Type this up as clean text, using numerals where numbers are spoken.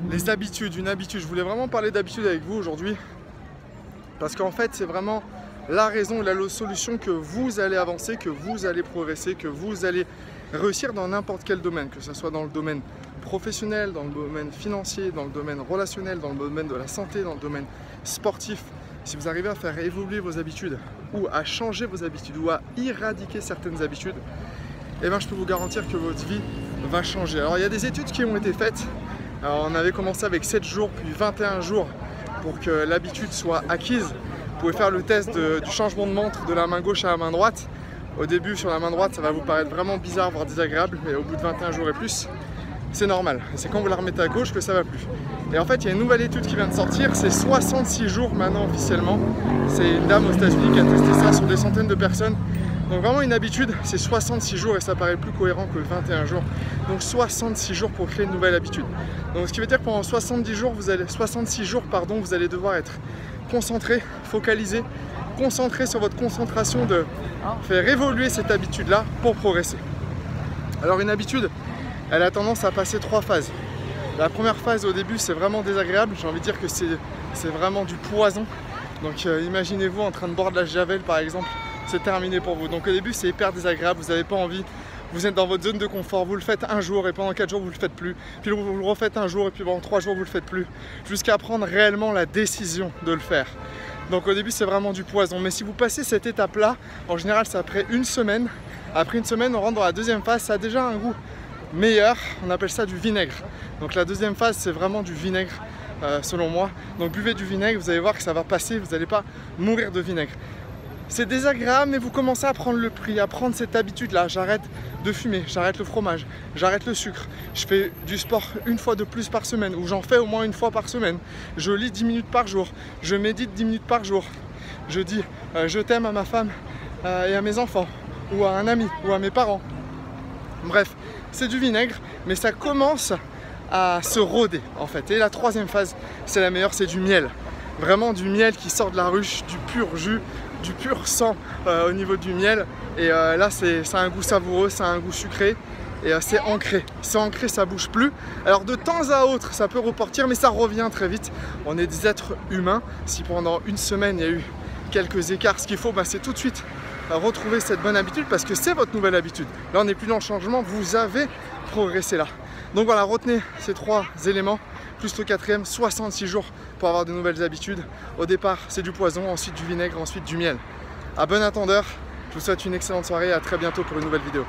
Les habitudes, une habitude. Je voulais vraiment parler d'habitude avec vous aujourd'hui parce qu'en fait, c'est vraiment la raison, la solution que vous allez avancer, que vous allez progresser, que vous allez réussir dans n'importe quel domaine, que ce soit dans le domaine professionnel, dans le domaine financier, dans le domaine relationnel, dans le domaine de la santé, dans le domaine sportif. Si vous arrivez à faire évoluer vos habitudes ou à changer vos habitudes ou à éradiquer certaines habitudes, eh ben, je peux vous garantir que votre vie va changer. Alors il y a des études qui ont été faites. Alors, on avait commencé avec 7 jours puis 21 jours pour que l'habitude soit acquise. Vous pouvez faire le test du changement de montre de la main gauche à la main droite. Au début sur la main droite ça va vous paraître vraiment bizarre voire désagréable, mais au bout de 21 jours et plus c'est normal. C'est quand vous la remettez à gauche que ça va plus. Et en fait il y a une nouvelle étude qui vient de sortir, c'est 66 jours maintenant officiellement. C'est une dame aux États-Unis qui a testé ça sur des centaines de personnes. Donc vraiment une habitude, c'est 66 jours et ça paraît plus cohérent que 21 jours. Donc 66 jours pour créer une nouvelle habitude. Donc ce qui veut dire que pendant 66 jours, vous allez devoir être concentré, focalisé, concentré sur votre concentration de faire évoluer cette habitude-là pour progresser. Alors une habitude, elle a tendance à passer 3 phases. La première phase au début, c'est vraiment désagréable. J'ai envie de dire que c'est vraiment du poison. Donc imaginez-vous en train de boire de la javel par exemple. C'est terminé pour vous. Donc au début c'est hyper désagréable, vous n'avez pas envie, vous êtes dans votre zone de confort, vous le faites un jour et pendant 4 jours vous le faites plus, puis vous le refaites un jour et puis pendant 3 jours vous le faites plus, jusqu'à prendre réellement la décision de le faire. Donc au début c'est vraiment du poison, mais si vous passez cette étape là, en général c'est après une semaine. Après une semaine on rentre dans la deuxième phase, ça a déjà un goût meilleur, on appelle ça du vinaigre. Donc la deuxième phase c'est vraiment du vinaigre selon moi. Donc buvez du vinaigre, vous allez voir que ça va passer, vous n'allez pas mourir de vinaigre. C'est désagréable, mais vous commencez à prendre le prix, à prendre cette habitude-là. J'arrête de fumer, j'arrête le fromage, j'arrête le sucre. Je fais du sport une fois de plus par semaine, ou j'en fais au moins une fois par semaine. Je lis 10 minutes par jour, je médite 10 minutes par jour. Je dis je t'aime à ma femme et à mes enfants, ou à un ami, ou à mes parents. Bref, c'est du vinaigre, mais ça commence à se rôder en fait. Et la troisième phase, c'est la meilleure, c'est du miel. Vraiment du miel qui sort de la ruche, du pur jus, du pur sang au niveau du miel. Et là ça a un goût savoureux, ça a un goût sucré et c'est ancré. C'est ancré, ça bouge plus. Alors de temps à autre ça peut repartir, mais ça revient très vite. On est des êtres humains. Si pendant une semaine il y a eu quelques écarts, ce qu'il faut c'est tout de suite retrouver cette bonne habitude parce que c'est votre nouvelle habitude. Là on n'est plus dans le changement, vous avez progressé là. Donc voilà, retenez ces 3 éléments, plus le 4e, 66 jours pour avoir de nouvelles habitudes. Au départ, c'est du poison, ensuite du vinaigre, ensuite du miel. À bon entendeur, je vous souhaite une excellente soirée et à très bientôt pour une nouvelle vidéo.